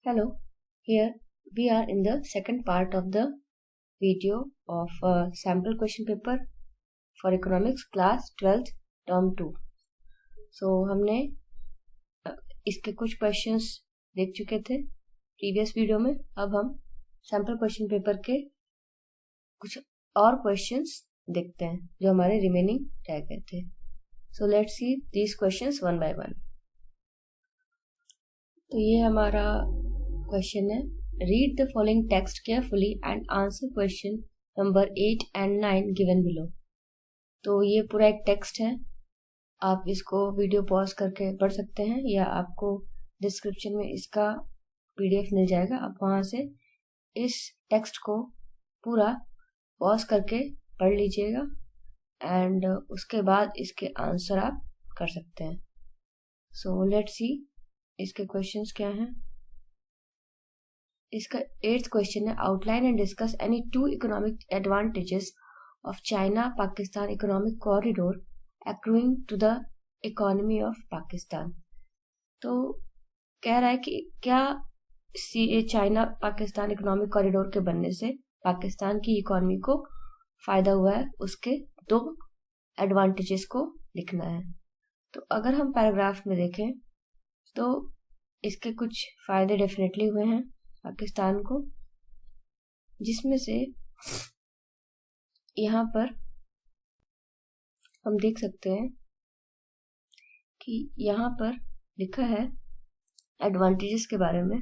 Hello, here we are in the second part of the video of sample question paper for economics class 12th term 2. So हमने इसके कुछ questions देख चुके थे previous video में। अब हम सैम्पल क्वेश्चन पेपर के कुछ और क्वेश्चंस देखते हैं जो हमारे रिमेनिंग रह गए थे। So let's see these questions one by one. तो ये हमारा क्वेश्चन है, read the following text carefully and answer question number 8 and 9 given below. तो ये पूरा एक टेक्स्ट है, आप इसको वीडियो पॉज करके पढ़ सकते हैं या आपको डिस्क्रिप्शन में इसका पीडीएफ मिल जाएगा। आप वहाँ से इस टेक्स्ट को पूरा पॉज करके पढ़ लीजिएगा एंड उसके बाद इसके आंसर आप कर सकते हैं। सो लेट्स सी इसके क्वेश्चंस क्या हैं। इसका 8th क्वेश्चन है, outline and discuss any two economic advantages of China Pakistan economic corridor accruing to the economy of Pakistan. तो कह रहा है कि क्या चाइना पाकिस्तान इकोनॉमिक कॉरिडोर के बनने से पाकिस्तान की इकोनॉमी को फायदा हुआ है, उसके 2 एडवांटेजेस को लिखना है। तो अगर हम पैराग्राफ में देखें तो इसके कुछ फायदे डेफिनेटली हुए हैं पाकिस्तान को, जिसमें से यहाँ पर हम देख सकते हैं कि यहाँ पर लिखा है एडवांटेजेस के बारे में।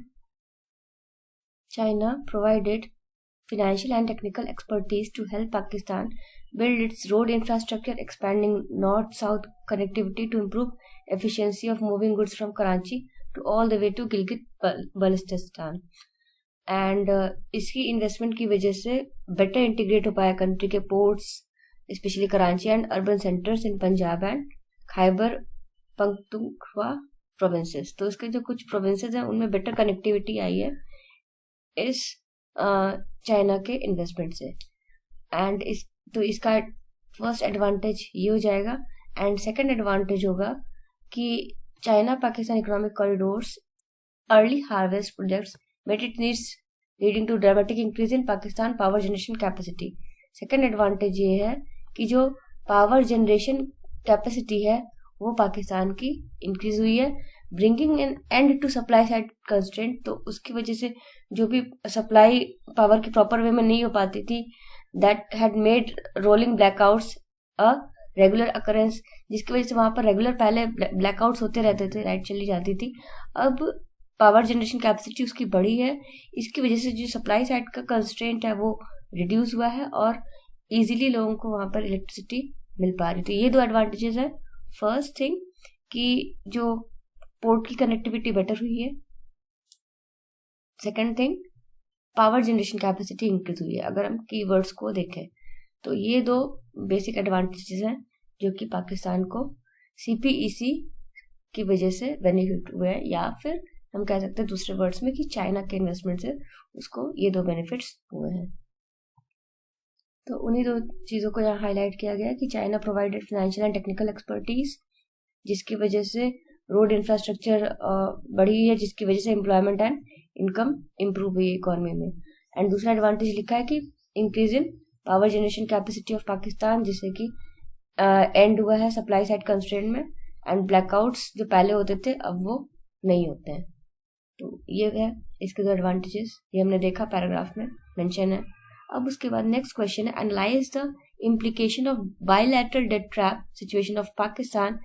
China provided financial and technical expertise to help Pakistan build its road infrastructure, expanding north-south connectivity to improve efficiency of moving goods from Karachi to all the way to Gilgit-Baltistan. And इसकी investment की वजह से better integrate हो पाया country के ports, specially Karachi and urban centres in Punjab and Khyber Pakhtunkhwa provinces. तो इसके जो कुछ प्रोविंसेस हैं उनमें बेटर कनेक्टिविटी आई है इस चाइना के इन्वेस्टमेंट से। एंड इसका फर्स्ट एडवांटेज ये हो जाएगा। एंड सेकंड एडवांटेज होगा कि China Pakistan economic corridors early harvest projects met it needs leading to dramatic increase in Pakistan power generation capacity. Second advantage ये है कि जो पावर जनरेशन कैपेसिटी है वो पाकिस्तान की इंक्रीज हुई है, bringing an end to supply side constraint. तो उसकी वजह से जो भी सप्लाई पावर की प्रॉपर वे में नहीं हो पाती थी, that had made rolling blackouts a regular occurrence, जिसकी वजह से वहां पर रेगुलर पहले ब्लैकआउट्स होते रहते थे, लाइट चली जाती थी। अब पावर जनरेशन कैपेसिटी उसकी बढ़ी है, इसकी वजह से जो सप्लाई साइड का कंस्ट्रेंट है वो रिड्यूस हुआ है और इजीली लोगों को वहां पर इलेक्ट्रिसिटी मिल पा रही। तो ये 2 एडवांटेजेस है। फर्स्ट थिंग कि जो पोर्ट की कनेक्टिविटी बेटर हुई है, second thing power generation capacity increase हुई है। अगर हम कीवर्ड्स को देखें तो ये 2 बेसिक एडवांटेजेस हैं जो कि पाकिस्तान को सीपीईसी की वजह से बेनिफिट हुए हैं, या फिर हम कह सकते हैं दूसरे वर्ड्स में कि चाइना के इन्वेस्टमेंट से उसको ये 2 बेनिफिट्स हुए हैं। तो उन्हीं 2 चीज़ों को यहाँ हाईलाइट किया गया कि China provided financial and technical expertise, जिसकी वजह से रोड इंफ्रास्ट्रक्चर बढ़ी है, जिसकी वजह से एम्प्लॉयमेंट एंड इनकम इम्प्रूव हुई है इकोनॉमी में। एंड दूसरा एडवांटेज लिखा है कि increase in power generation capacity of Pakistan, जिससे कि एंड हुआ है सप्लाई साइड कंस्ट्रेंट में, एंड ब्लैकआउट्स जो पहले होते थे अब वो नहीं होते हैं। तो ये है इसके 2 एडवांटेजेस, ये हमने देखा पैराग्राफ में मेंशन है। अब उसके बाद नेक्स्ट क्वेश्चन है, analyse the implication of bilateral debt trap situation of Pakistan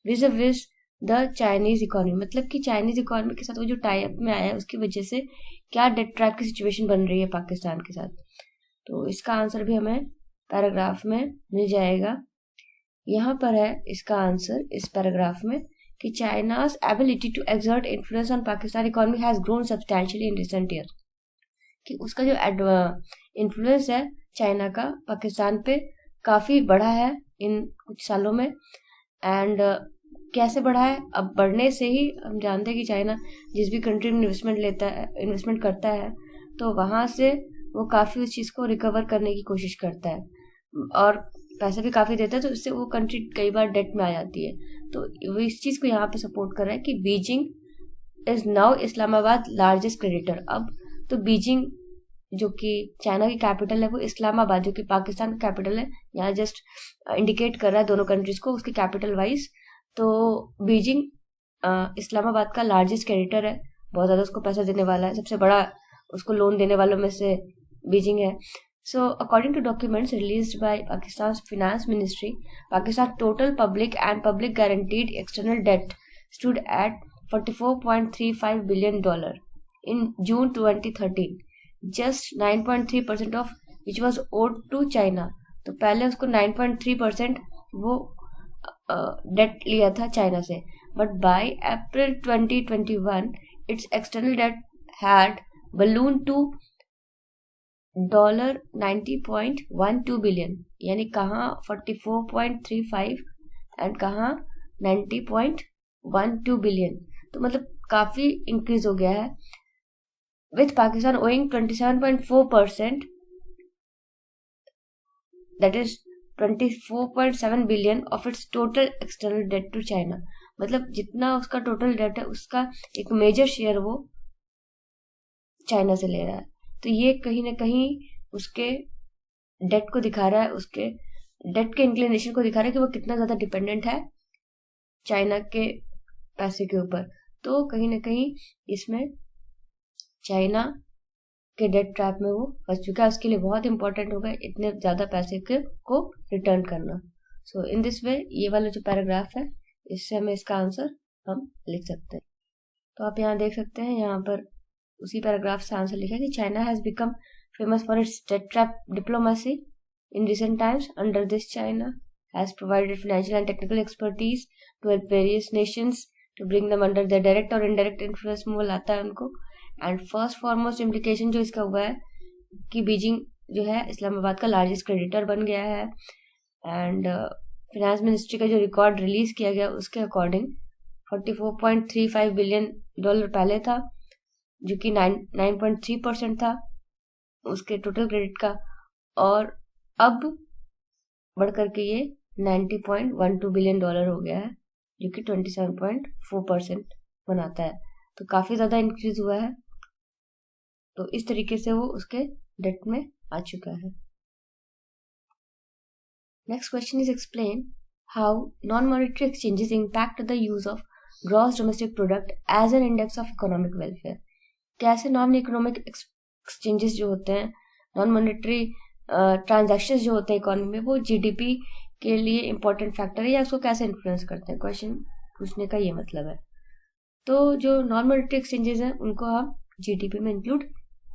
विज़ the Chinese economy. मतलब कि चाइनीज इकोनॉमी के साथ वो जो टाई अप में आया है उसकी वजह से क्या डेट ट्रैप की सिचुएशन बन रही है पाकिस्तान के साथ। तो इसका आंसर भी हमें पैराग्राफ में मिल जाएगा। यहाँ पर है इसका आंसर इस पैराग्राफ में कि China's ability to exert influence on Pakistan economy has grown substantially in recent year. कि उसका जो इन्फ्लुएंस है चाइना का पाकिस्तान पे काफ़ी बढ़ा है इन कुछ सालों में। एंड कैसे बढ़ा है? अब बढ़ने से ही हम जानते हैं कि चाइना जिस भी कंट्री में इन्वेस्टमेंट करता है तो वहाँ से वो काफ़ी उस चीज़ को रिकवर करने की कोशिश करता है और पैसे भी काफ़ी देता है, तो इससे वो कंट्री कई बार डेट में आ जाती है। तो वो इस चीज़ को यहाँ पे सपोर्ट कर रहा है कि Beijing is now Islamabad largest creditor. अब तो बीजिंग जो कि चाइना की कैपिटल है वो इस्लामाबाद जो कि पाकिस्तान का कैपिटल है, यहाँ जस्ट इंडिकेट कर रहा है दोनों कंट्रीज को उसके कैपिटल वाइज। तो बीजिंग इस्लामाबाद का लार्जेस्ट क्रेडिटर है, बहुत ज़्यादा उसको पैसा देने वाला है, सबसे बड़ा उसको लोन देने वालों में से बीजिंग है। So, according to documents released by Pakistan's finance ministry, Pakistan's total public and public guaranteed external debt stood at $44.35 billion in June 2013, just 9.3% of which was owed to China. तो पहले उसको 9.3% वो date लिया था China से, but by April 2021 its external debt had ballooned to $90.12 billion, यानी कहाँ 44.35 and कहाँ 90.12 बिलियन। तो मतलब काफी इंक्रीज हो गया है, with Pakistan owing 27.4%, that is 24.7 billion of its total external debt to China. मतलब जितना उसका टोटल डेट है उसका एक मेजर शेयर वो चाइना से ले रहा है। तो ये कहीं ना कहीं उसके डेट को दिखा रहा है, उसके डेट के इंक्लिनेशन को दिखा रहा है कि वो कितना ज्यादा डिपेंडेंट है चाइना के पैसे के ऊपर। तो कहीं ना कहीं इसमें चाइना के डेट ट्रैप में वो फंस चुका है, उसके लिए बहुत इंपॉर्टेंट होगा इतने ज्यादा पैसे को रिटर्न करना। सो इन दिस वे ये वाला जो पैराग्राफ है इससे हमें इसका आंसर हम लिख सकते हैं। तो आप यहाँ देख सकते हैं, यहाँ पर उसी पैराग्राफ से आंसर लिखा है कि China has become famous for its debt trap diplomacy in recent times. Under this China has provided financial and technical expertise to help various nations to bring them under the direct और indirect influence में वो लाता है उनको। And first foremost implication जो इसका हुआ है कि बीजिंग जो है इस्लामाबाद का लार्जेस्ट क्रेडिटर बन गया है। एंड फाइनेंस मिनिस्ट्री का जो रिकॉर्ड रिलीज किया गया उसके अकॉर्डिंग $44.35 बिलियन पहले था, जो कि 9.3% था उसके टोटल क्रेडिट का, और अब बढ़ करके ये $90.12 बिलियन हो गया है, जो कि 27.4% बनाता है। तो काफी ज्यादा इंक्रीज हुआ है। तो इस तरीके से वो उसके डेट में आ चुका है। Next question is explain how non monetary exchanges impact the use of gross domestic product as an index of economic welfare. कैसे नॉन इकोनॉमिक एक्सचेंजेस जो होते हैं, नॉन मॉनेटरी ट्रांजैक्शंस जो होते हैं इकोनॉमी में, वो जीडीपी के लिए इंपॉर्टेंट फैक्टर है या उसको कैसे इन्फ्लुएंस करते हैं, क्वेश्चन पूछने का ये मतलब है। तो जो नॉन मॉनेटरी एक्सचेंजेस हैं उनको हम जीडीपी में इंक्लूड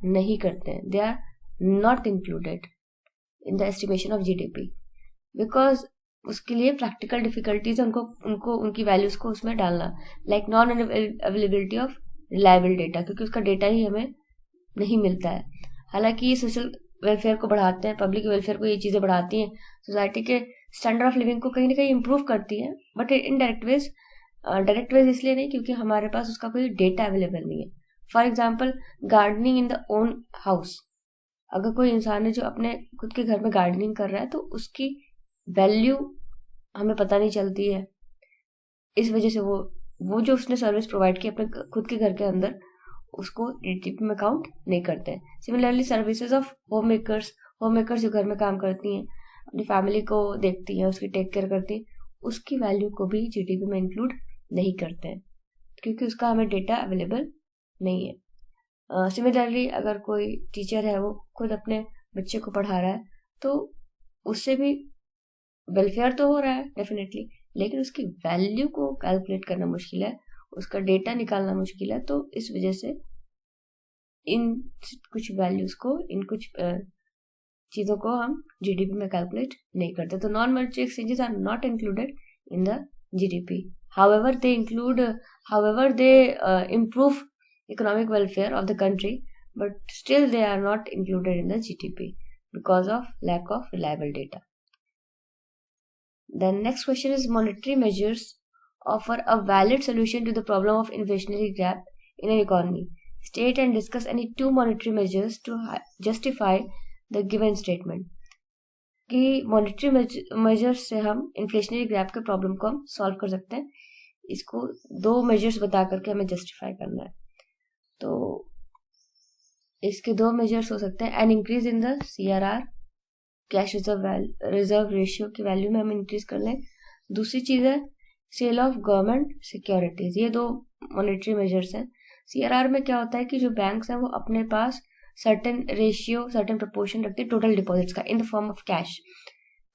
नहीं करते हैं, they are not included in the estimation of GDP, because उसके लिए प्रैक्टिकल डिफिकल्टीज है उनको उनकी वैल्यूज को उसमें डालना, like non availability of reliable data, क्योंकि उसका डेटा ही हमें नहीं मिलता है। हालांकि ये सोशल वेलफेयर को बढ़ाते हैं, पब्लिक वेलफेयर को ये चीजें बढ़ाती हैं, सोसाइटी के स्टैंडर्ड ऑफ लिविंग को कहीं ना कहीं इंप्रूव करती हैं, but indirect ways, direct ways इसलिए नहीं क्योंकि हमारे पास उसका कोई डेटा अवेलेबल नहीं है। For example gardening in the own house, अगर कोई इंसान है जो अपने खुद के घर में गार्डनिंग कर रहा है तो उसकी वैल्यू हमें पता नहीं चलती है, इस वजह से वो जो उसने सर्विस प्रोवाइड की अपने खुद के घर के अंदर उसको जीडीपी में काउंट नहीं करते हैं। Similarly services of home makers जो घर में काम करती हैं, अपनी फैमिली को देखती हैं, उसकी टेक केयर करती हैं, उसकी वैल्यू को भी जीडीपी में इंक्लूड नहीं करते हैं क्योंकि उसका हमें डेटा अवेलेबल नहीं है। सिमिलरली अगर कोई टीचर है वो खुद अपने बच्चे को पढ़ा रहा है तो उससे भी वेलफेयर तो हो रहा है डेफिनेटली, लेकिन उसकी वैल्यू को कैलकुलेट करना मुश्किल है, उसका डेटा निकालना मुश्किल है। तो इस वजह से इन कुछ वैल्यूज को, इन कुछ चीजों को हम जीडीपी में कैलकुलेट नहीं करते। तो non monetary exchanges are not included in the GDP, however they improve economic welfare of the country, but still they are not included in the GDP because of lack of reliable data. The next question is monetary measures offer a valid solution to the problem of inflationary gap in an economy. State and discuss any two monetary measures to justify the given statement. कि monetary measures से हम inflationary gap के problem को हम solve कर सकते हैं इसको दो मेजर्स बता करके हमें जस्टिफाई करना है। तो इसके दो मेजर्स हो सकते हैं, an increase in the CRR, cash reserve ratio की वैल्यू में हम इंक्रीज कर लें। दूसरी चीज है सेल ऑफ गवर्नमेंट सिक्योरिटीज। ये दो मॉनेटरी मेजर्स हैं। CRR में क्या होता है कि जो बैंक्स हैं वो अपने पास सर्टेन रेशियो, सर्टेन प्रपोर्शन रखते हैं टोटल डिपॉजिट्स का in the form of cash.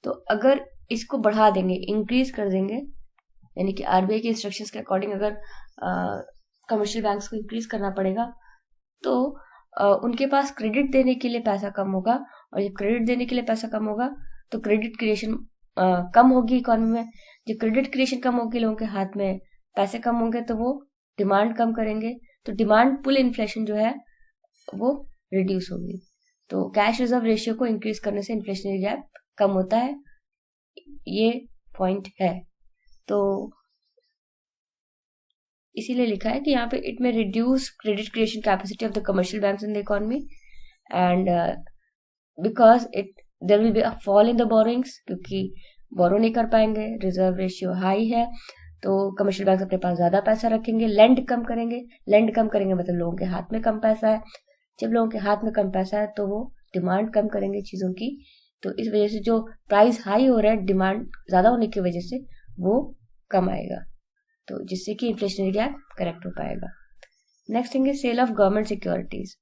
तो अगर इसको बढ़ा देंगे, इंक्रीज कर देंगे, यानी कि RBI के इंस्ट्रक्शंस के अकॉर्डिंग अगर कमर्शियल बैंक्स को इंक्रीज करना पड़ेगा, तो उनके पास क्रेडिट देने के लिए पैसा कम होगा, और जब क्रेडिट देने के लिए पैसा कम होगा तो क्रेडिट क्रिएशन कम होगी इकोनॉमी में। जब क्रेडिट क्रिएशन कम होगी, लोगों के हाथ में पैसे कम होंगे, तो वो डिमांड कम करेंगे, तो डिमांड पुल इन्फ्लेशन जो है वो रिड्यूस होगी। तो कैश रिजर्व रेशियो को इंक्रीज करने से इन्फ्लेशनरी गैप कम होता है, ये पॉइंट है। तो इसीलिए लिखा है कि यहाँ पे इट में reduce credit creation capacity of the commercial banks in the economy, and because there will be a fall in the borrowings, क्योंकि बोरो नहीं कर पाएंगे, रिजर्व रेशियो हाई है, तो कमर्शियल बैंक अपने पास ज्यादा पैसा रखेंगे, लेंड कम करेंगे। लेंड कम करेंगे मतलब लोगों के हाथ में कम पैसा है। जब लोगों के हाथ में कम पैसा है तो वो डिमांड कम करेंगे चीजों की, तो इस वजह से जो प्राइस हाई हो रहा है डिमांड ज्यादा होने की वजह से वो कम आएगा, तो जिससे कि इन्फ्लेशनरी गैप करेक्ट हो पाएगा। Next thing is sale of government securities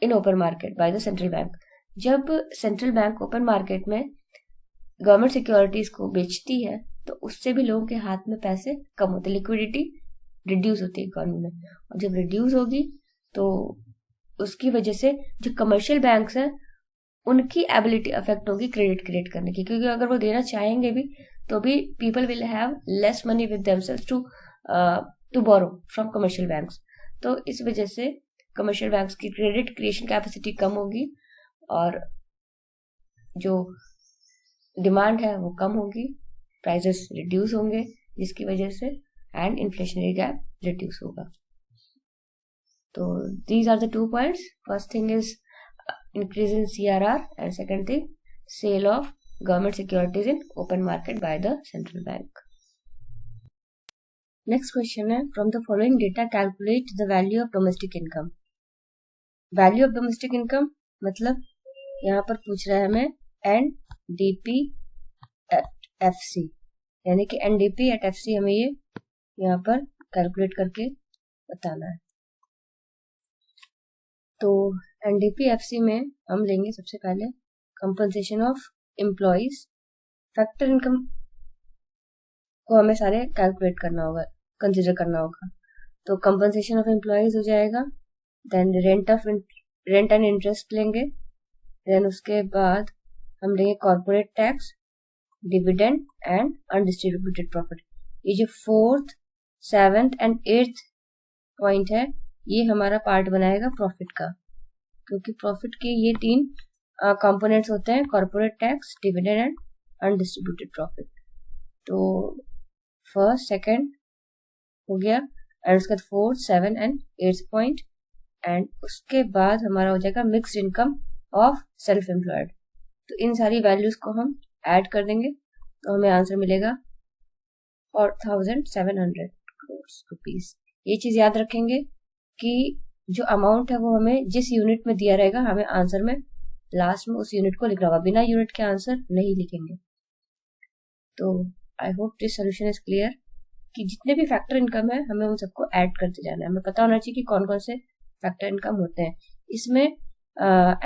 in open market by the central bank. जब सेंट्रल बैंक ओपन मार्केट में गवर्नमेंट सिक्योरिटीज को बेचती है तो उससे भी लोगों के हाथ में पैसे कम होते, लिक्विडिटी रिड्यूस होती है इकोनॉमी में, और जब रिड्यूस होगी तो उसकी वजह से जो कमर्शियल बैंक्स हैं उनकी एबिलिटी अफेक्ट होगी क्रेडिट क्रिएट करने की, क्योंकि अगर वो देना चाहेंगे भी तो भी people will have less money with themselves to borrow from commercial banks. तो इस वजह से कमर्शियल बैंक्स की क्रेडिट क्रिएशन कैपेसिटी कम होगी और जो डिमांड है वो कम होगी, प्राइसेस रिड्यूस होंगे जिसकी वजह से एंड इन्फ्लेशनरी गैप रिड्यूस होगा। तो these are the 2 points. First thing is increase in CRR, and second thing sale of government securities in open market by the central bank. Next question है, from the following data calculate the value of domestic income. Value of domestic income मतलब यहाँ पर पूछ रहा है हमें NDP at FC, यानी कि NDP at FC हमें ये यहाँ पर कैलकुलेट करके बताना है। तो NDP-FC में हम लेंगे सबसे पहले compensation of employees. Factor income को हमें सारे कैलकुलेट करना होगा, कंसिडर करना होगा। तो कंपनसेशन ऑफ एम्प्लॉइज हो जाएगा, देन रेंट एंड इंटरेस्ट लेंगे, देन उसके बाद हम लेंगे corporate tax, dividend and undistributed profit. ये जो 4th, 7th and 8th point है ये हमारा पार्ट बनाएगा प्रॉफिट का, क्योंकि प्रॉफिट के ये 3 कंपोनेंट्स होते हैं, corporate tax, dividend and undistributed profit. तो फर्स्ट, सेकंड हो गया, एंड उसके बाद 4th, 7th and 8th point, and उसके बाद हमारा हो जाएगा mixed income of self employed. तो इन सारी वैल्यूज को हम ऐड कर देंगे तो हमें आंसर मिलेगा 4,700 crores रुपीज। ये चीज याद रखेंगे कि जो अमाउंट है वो हमें जिस यूनिट में दिया रहेगा हमें आंसर में लास्ट में उस यूनिट को लिखना होगा, बिना यूनिट के आंसर नहीं लिखेंगे। तो I hope this solution is clear कि जितने भी फैक्टर इनकम है हमें उन सबको ऐड करते जाना है। हमें पता होना चाहिए कि कौन कौन से फैक्टर इनकम होते हैं। इसमें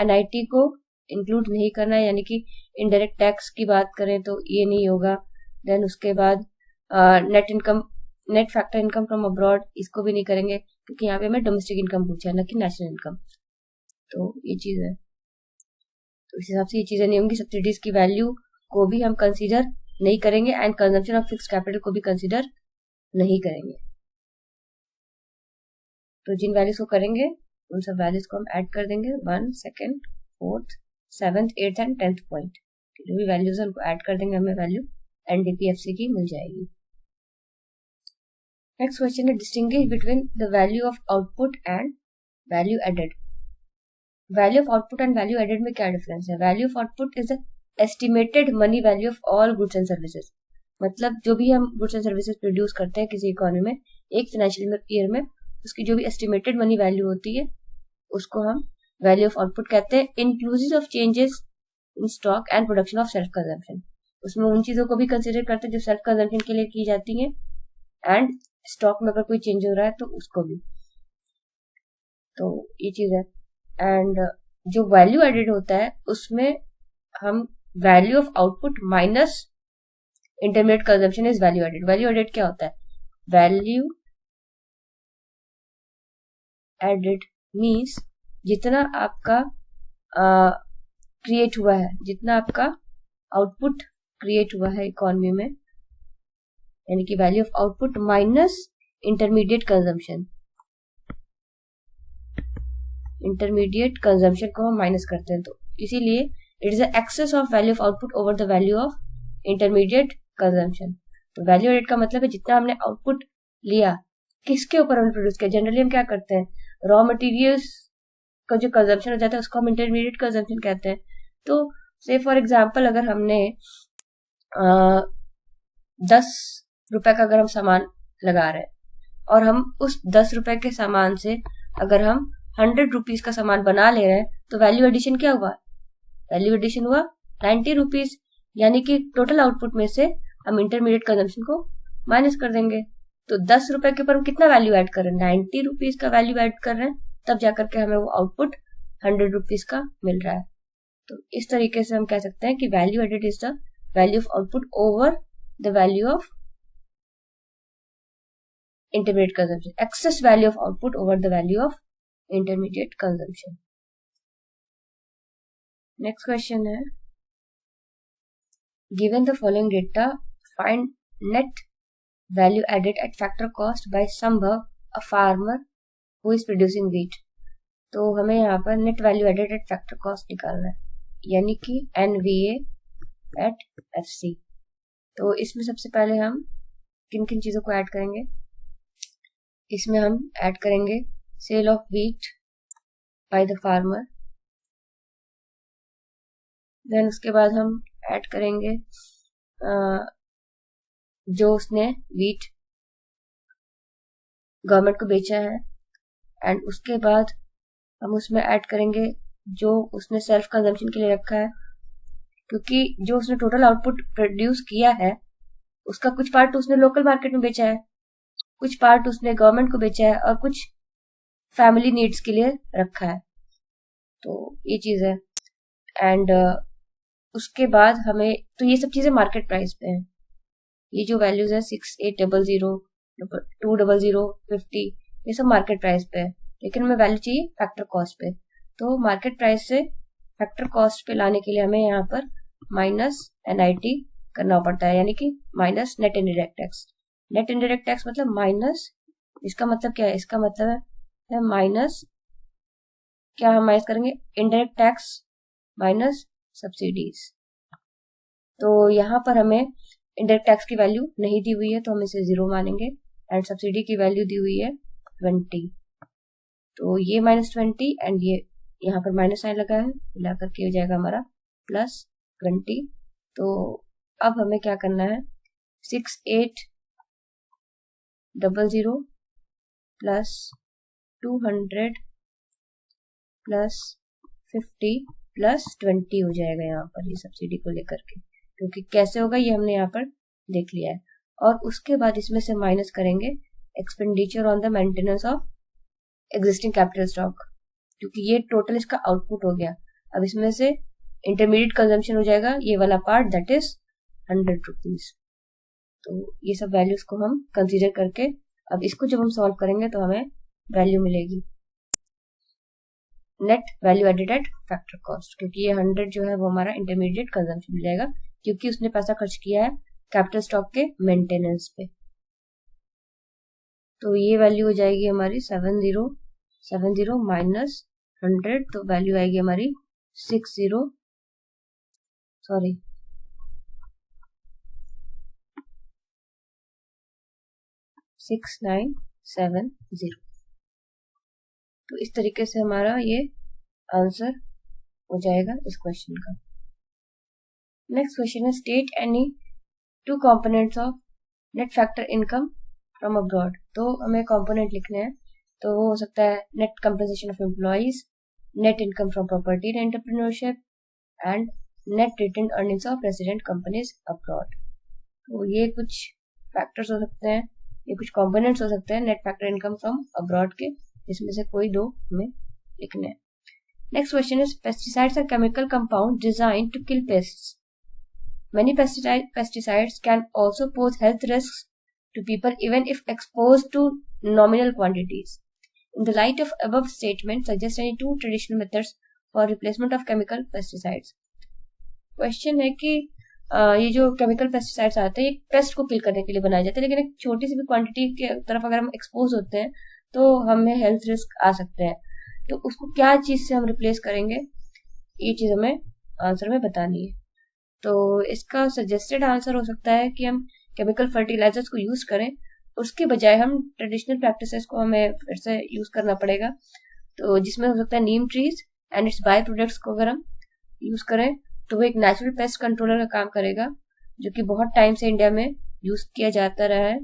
NIT को इंक्लूड नहीं करना है, यानी कि इनडायरेक्ट टैक्स की बात करें तो ये नहीं होगा। देन उसके बाद net factor income from abroad, इसको भी नहीं करेंगे क्योंकि यहाँ पे हमें डोमेस्टिक इनकम पूछा है, न कि नेशनल इनकम। तो ये चीज है, तो इस हिसाब से ये चीजें नहीं होंगी। सब्सिडीज की वैल्यू को भी हम कंसीडर नहीं करेंगे and consumption of fixed capital को भी कंसीडर नहीं करेंगे। तो जिन वैल्यूज को करेंगे उन सब वैल्यूज को हम ऐड कर देंगे 1, 2, 4th, 7th, 8th and 10th point. जो भी वैल्यूज है उनको ऐड कर देंगे, हमें वैल्यू NDP-FC की मिल जाएगी। नेक्स्ट क्वेश्चन है, distinguish between the value of output and value added. Value of output and value added में क्या डिफरेंस है? Value of output is the estimated money value of all goods and services. मतलब जो भी हम goods and services produce करते हैं किसी इकोनॉमी में, एक फाइनेंशियल ईयर में उसकी जो भी एस्टिमेटेड मनी वैल्यू होती है उसको हम वैल्यू ऑफ आउटपुट कहते हैं, inclusive of changes in stock and production of self consumption. उसमें उन चीजों को भी कंसिडर करते हैं जो सेल्फ कंजम्पशन के लिए की जाती हैं, एंड स्टॉक में अगर कोई चेंज हो रहा है तो उसको भी। तो ये चीज है। एंड जो वैल्यू एडेड होता है उसमें हम value of output minus intermediate consumption is value added. Value added क्या होता है? वैल्यू एडेड मीन्स जितना आपका क्रिएट हुआ है, जितना आपका आउटपुट क्रिएट हुआ है इकोनॉमी में, यानी कि value of output minus intermediate consumption. Intermediate consumption को हम माइनस करते हैं, तो इसीलिए it is the excess of value of output over the value of intermediate consumption. तो वैल्यू एडेड का मतलब है जितना हमने आउटपुट लिया, किसके ऊपर हमने प्रोड्यूस किया। जनरली हम क्या करते हैं, रॉ मटेरियल्स का जो कंजम्पशन हो जाता है उसको हम इंटरमीडिएट कंजम्पशन कहते हैं। तो से फॉर एग्जाम्पल अगर हमने 10 रुपए का अगर हम सामान लगा रहे हैं और हम उस 10 रुपए के सामान से अगर हम 100 रुपीज का सामान बना ले रहे हैं, तो वैल्यू एडिशन क्या हुआ? वैल्यू एडिशन हुआ 90 रुपीज, यानी कि टोटल आउटपुट में से हम इंटरमीडिएट कंजम्पशन को माइनस कर देंगे। तो 10 रुपए के ऊपर हम कितना वैल्यू ऐड कर रहे हैं? 90 रुपीज का वैल्यू ऐड कर रहे हैं, तब जाकर के हमें वो आउटपुट 100 रुपीज का मिल रहा है। तो इस तरीके से हम कह सकते हैं कि value added is the value of output over the value of intermediate consumption, excess value of output over the value of intermediate consumption. Next question है, given the following data find net value added at factor cost by Sambhav a farmer who is producing wheat. तो हमें यहाँ पर net value added at factor cost निकालना है, यानी कि NVA eight FC। तो इसमें सबसे पहले हम किन किन चीजों को ऐड करेंगे? इसमें हम ऐड करेंगे sale of wheat by the farmer, then उसके बाद हम ऐड करेंगे जो उसने व्हीट गवर्नमेंट को बेचा है, एंड उसके बाद हम उसमें ऐड करेंगे जो उसने सेल्फ कंजम्पशन के लिए रखा है, क्योंकि जो उसने टोटल आउटपुट प्रोड्यूस किया है उसका कुछ पार्ट उसने लोकल मार्केट में बेचा है, कुछ पार्ट उसने गवर्नमेंट को बेचा है, और कुछ फैमिली नीड्स के लिए रखा है। तो ये चीज है। एंड उसके बाद हमें, तो ये सब चीजें मार्केट प्राइस पे हैं। ये जो वैल्यूज है 6800, 200, 50, ये सब मार्केट प्राइस पे है, लेकिन हमें वैल्यू चाहिए फैक्टर कॉस्ट पे। तो मार्केट प्राइस से फैक्टर कॉस्ट पे लाने के लिए हमें यहाँ पर माइनस NIT करना पड़ता है, यानी कि minus net indirect tax. Net indirect tax मतलब माइनस, इसका मतलब क्या है? इसका मतलब है माइनस, क्या हम माइनस करेंगे? Indirect tax minus subsidies. तो यहाँ पर हमें इनडायरेक्ट टैक्स की वैल्यू नहीं दी हुई है, तो हम इसे 0 मानेंगे, एंड सब्सिडी की वैल्यू दी हुई है 20। तो ये -20 एंड ये यहाँ पर माइनस साइन लगा है, मिला करके हो जाएगा हमारा +20। तो अब हमें क्या करना है, 6800 प्लस 200 प्लस 50 प्लस 20 हो जाएगा यहाँ पर, ये सब्सिडी को लेकर के, क्योंकि कैसे होगा ये हमने यहाँ पर देख लिया है। और उसके बाद इसमें से माइनस करेंगे expenditure on the maintenance of existing capital stock, क्योंकि ये टोटल इसका आउटपुट हो गया। अब इसमें से इंटरमीडिएट कंजम्पशन हो जाएगा ये वाला पार्ट, दैट इज 100 रुपीज। तो ये सब वैल्यूज को हम कंसीडर करके अब इसको जब हम सॉल्व करेंगे तो हमें वैल्यू मिलेगी net value added at factor cost, क्योंकि ये 100 जो है वो हमारा इंटरमीडिएट कंजम्पशन मिल जाएगा, क्योंकि उसने पैसा खर्च किया है कैपिटल स्टॉक के मेंटेनेंस पे। तो ये वैल्यू हो जाएगी हमारी 70 माइनस 100, तो वैल्यू आएगी हमारी 6970। तो इस तरीके से हमारा ये आंसर हो जाएगा इस क्वेश्चन का। नेक्स्ट क्वेश्चन है, state any 2 components of net factor income from abroad. तो हमें component लिखने हैं, तो वो हो सकता है net compensation of employees, net income from property and entrepreneurship, and net retained earnings of resident companies abroad. तो ये कुछ फैक्टर्स हो सकते हैं, ये कुछ कंपोनेंट्स हो सकते हैं net factor income from abroad के, जिसमें से कोई 2 हमें लिखने हैं. Next question is pesticides are chemical compound design to kill pests. Many pesticides can also pose health risks to people even if exposed to nominal quantities. In the light of above statement, suggest any 2 traditional methods for replacement of chemical pesticides. Question है कि ये जो chemical pesticides आते हैं ये paste को किल करने के लिए बनाए जाते हैं, लेकिन एक छोटी सी भी क्वांटिटी के तरफ अगर हम एक्सपोज होते हैं तो हमें हेल्थ रिस्क आ सकते हैं. तो उसको क्या चीज़ से हम रिप्लेस करेंगे, ये चीज़ हमें आंसर में बतानी है. तो इसका सजेस्टेड आंसर हो सकता है कि हम केमिकल फर्टिलाइजर्स को यूज़ करें, उसके बजाय हम ट्रेडिशनल प्रैक्टिसेस को हमें फिर से यूज़ करना पड़ेगा. तो जिसमें हो सकता है neem trees and its by products को अगर हम यूज़ करें तो वो एक नेचुरल पेस्ट कंट्रोलर का काम करेगा, जो कि बहुत टाइम से इंडिया में यूज़ किया जाता रहा है.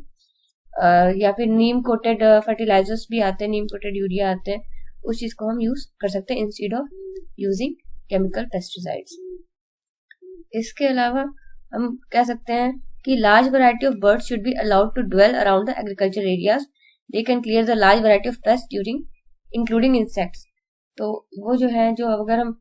या फिर नीम कोटेड फर्टिलाइजर्स भी आते हैं, नीम कोटेड यूरिया आते हैं, उस चीज़ को हम यूज़ कर सकते हैं instead of using chemical pesticides. इसके अलावा हम कह सकते हैं कि large variety of birds should be allowed to dwell around the agriculture areas. They can clear the large variety of pest during including insects. तो वो जो है, जो अगर हम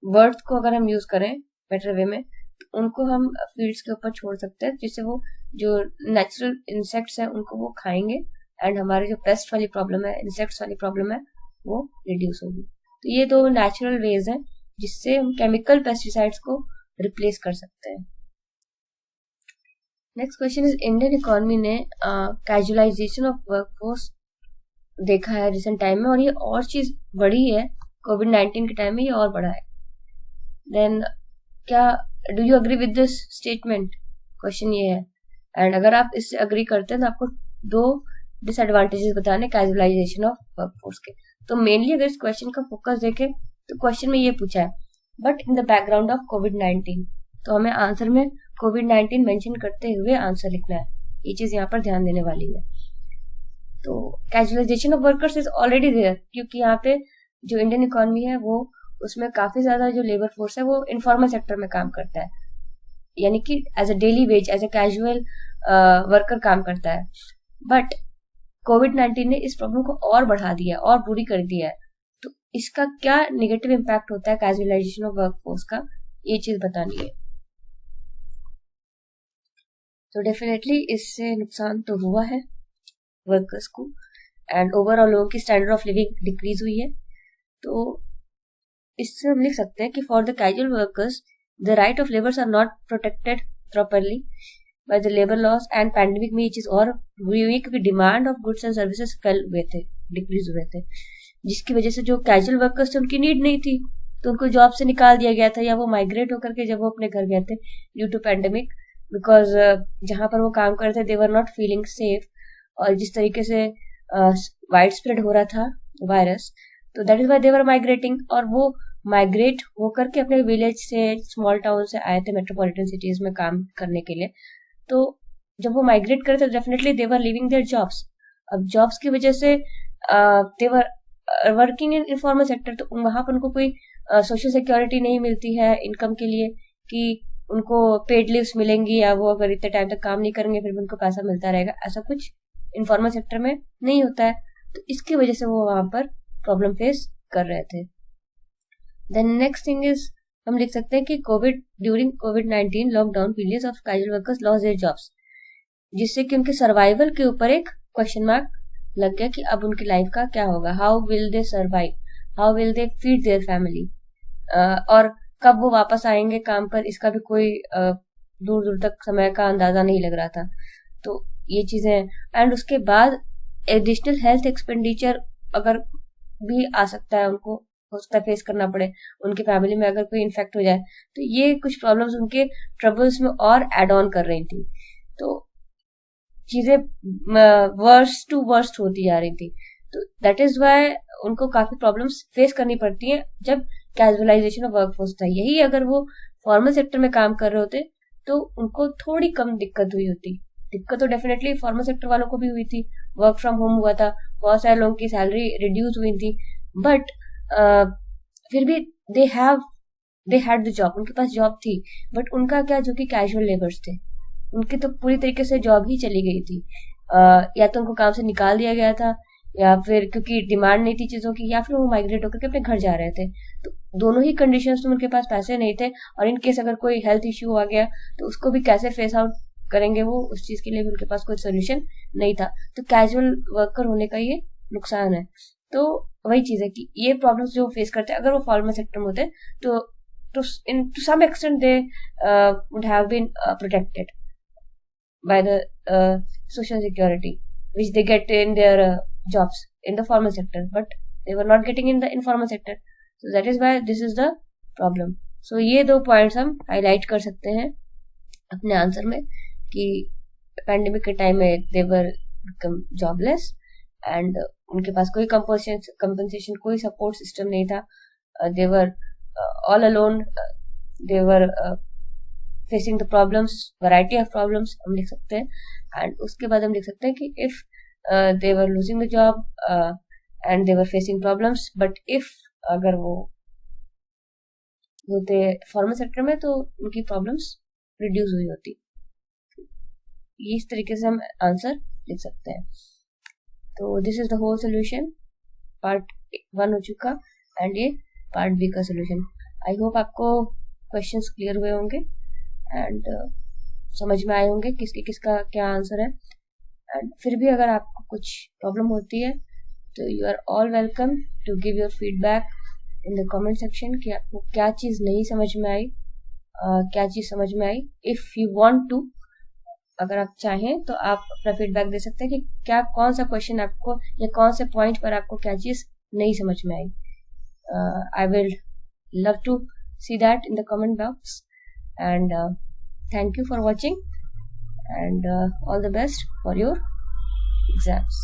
बर्ड्स को अगर हम यूज़ करें बेटर वे में, तो उनको हम फील्ड्स के ऊपर छोड़ सकते हैं, जिससे वो जो नेचुरल इंसेक्ट्स हैं उनको वो खाएंगे एंड हमारे जो पेस्ट वाली प्रॉब्लम है, इंसेक्ट्स वाली प्रॉब्लम है, वो रिड्यूस होगी. तो ये 2 नेचुरल वेज हैं जिससे हम केमिकल पेस्टिसाइड्स को रिप्लेस कर सकते हैं. Next question is Indian economy ने कैजुअलाइजेशन ऑफ वर्कफोर्स देखा है रिसेंट टाइम में, और ये और चीज़ बढ़ी है कोविड-19 के टाइम में, ये और बढ़ा है. देन क्या do you agree with this statement, question ये है. एंड अगर आप इससे अग्री करते हैं तो आपको 2 डिसएडवांटेजेस बताने कैजुअलाइजेशन ऑफ वर्कफोर्स के. तो मेनली अगर इस क्वेश्चन का फोकस देखें तो क्वेश्चन में ये पूछा है but in the background of कोविड-19, तो हमें आंसर में कोविड-19 मेंशन करते हुए आंसर लिखना है. ये चीज़ यहाँ पर ध्यान देने वाली है. तो casualisation of workers is already there, क्योंकि यहाँ पे जो इंडियन इकोनॉमी है वो उसमें काफ़ी ज़्यादा जो लेबर फोर्स है वो इनफॉर्मल सेक्टर में काम करता है, यानी कि as a daily wage, as a casual worker काम करता है. बट कोविड-19 ने इस प्रॉब्लम को और बढ़ा दिया है और बुरी कर दिया है. तो इसका क्या नेगेटिव इम्पैक्ट होता है कैजुअलाइजेशन ऑफ वर्कफोर्स का, ये चीज़ बतानी है. तो डेफिनेटली इससे नुकसान तो हुआ है वर्कर्स को, एंड ओवरऑल लोगों की स्टैंडर्ड ऑफ लिविंग डिक्रीज हुई है. तो इससे हम लिख सकते हैं कि for the casual workers the right of labours are not protected properly by the labour laws, and pandemic में ये चीज़ और बुरी हुई क्योंकि demand of goods and services fail हुए थे, डिक्रीज हुए थे, जिसकी वजह से जो कैजुअल वर्कर्स थे उनकी नीड नहीं थी, तो उनको जॉब से निकाल दिया गया था, या वो माइग्रेट होकर के जब वो अपने घर गए थे ड्यू टू पैंडेमिक, बिकॉज जहाँ पर वो काम कर रहे थे दे वर नॉट फीलिंग सेफ. और जिस तरीके से वाइड स्प्रेड हो रहा था वायरस, तो that is why they were migrating. और वो माइग्रेट होकर के अपने विलेज से, स्मॉल टाउन से आए थे मेट्रोपॉलिटन सिटीज में काम करने के लिए. तो जब वो माइग्रेट करे तो definitely they were leaving their jobs. अब जॉब्स की वजह से they were working in informal sector, तो वहाँ पर उनको कोई सोशल सिक्योरिटी नहीं मिलती है इनकम के लिए कि उनको पेड लीव्स मिलेंगी, या वो अगर इतने टाइम तक काम नहीं करेंगे फिर भी उनको पैसा मिलता रहेगा. ऐसा कुछ इनफॉर्मल सेक्टर में नहीं होता है, तो इसकी वजह से वो वहाँ पर प्रॉब्लम फेस कर रहे थे. देन नेक्स्ट थिंग इज, हम लिख सकते हैं कि during covid lockdown periods of casual workers loss their jobs, जिससे कि उनके सर्वाइवल के ऊपर एक क्वेश्चन मार्क लग गया कि अब उनकी लाइफ का क्या होगा, how will they survive, how will they feed their family, और कब वो वापस आएंगे काम पर, इसका भी कोई दूर दूर तक समय का अंदाजा नहीं लग रहा था. तो ये चीजें हैं. एंड उसके बाद एडिशनल हेल्थ एक्सपेंडिचर अगर भी आ सकता है, उनको हो सकता है फेस करना पड़े, उनके फैमिली में अगर कोई इन्फेक्ट हो जाए, तो ये कुछ प्रॉब्लम्स उनके ट्रबल्स में और एड ऑन कर रही थी. तो चीजें वर्स्ट टू वर्स्ट होती जा रही थी. तो दैट इज वाई उनको काफी प्रॉब्लम्स फेस करनी पड़ती हैं जब कैजुअलाइजेशन ऑफ वर्कफोर्स था. यही अगर वो फॉर्मल सेक्टर में काम कर रहे होते तो उनको थोड़ी कम दिक्कत हुई होती। दिक्कत तो डेफिनेटली फॉर्मल सेक्टर वालों को भी हुई थी, वर्क फ्रॉम होम हुआ था, बहुत सारे लोगों की सैलरी रिड्यूस हुई थी, बट फिर भी दे हैड द जॉब, उनके पास जॉब थी। बट उनका क्या, जो कि कैजुअल लेबर्स थे, उनकी तो पूरी तरीके से जॉब ही चली गई थी। या तो उनको काम से निकाल दिया गया था, या फिर क्योंकि डिमांड नहीं थी चीजों की, या फिर वो माइग्रेट होकर के अपने घर जा रहे थे। तो दोनों ही कंडीशंस में उनके पास पैसे नहीं थे, और इन केस अगर कोई हेल्थ इश्यू आ गया तो उसको भी कैसे फेस आउट करेंगे, वो उस चीज के लिए भी उनके पास कोई सोल्यूशन नहीं था। तो कैजुअल वर्कर होने का ये नुकसान है। तो वही चीज है कि ये प्रॉब्लम्स जो फेस करते हैं, अगर वो फॉर्मल सेक्टर में होते तो to some extent they would have been protected by the social security which they get in their jobs in the formal sector, but they were not getting in the informal sector, so that is why this is the problem. So ये दो points हम highlight कर सकते हैं अपने answer में, कि pandemic के टाइम में दे वर बिकम जॉबलेस एंड उनके पास कोई कंपनसेशन कोई सपोर्ट सिस्टम नहीं था, दे वर all alone, they were facing the problems, variety of problems हम लिख सकते हैं। एंड उसके बाद हम लिख सकते हैं कि if they were losing the job and they were facing problems, but if अगर वो होते फॉर्मल सेक्टर में तो उनकी प्रॉब्लम्स रिड्यूस हुई होती। इस तरीके से हम आंसर लिख सकते हैं। तो this is the whole solution, part 1 हो चुका एंड ये पार्ट बी का सोल्यूशन। आई होप आपको क्वेश्चंस क्लियर हुए होंगे एंड समझ में आए होंगे किसका क्या आंसर है। एंड फिर भी अगर आपको कुछ प्रॉब्लम होती है तो you are all welcome to give your feedback in the comment section कि आपको क्या चीज़ नहीं समझ में आई, क्या चीज़ समझ में आई। इफ़ यू वांट टू, अगर आप चाहें तो आप अपना फीडबैक दे सकते हैं कि क्या कौन सा क्वेश्चन आपको या कौन से पॉइंट पर आपको क्या चीज़ नहीं समझ में आई। I will love to see that in the comment box, and thank you for watching, and all the best for your exams.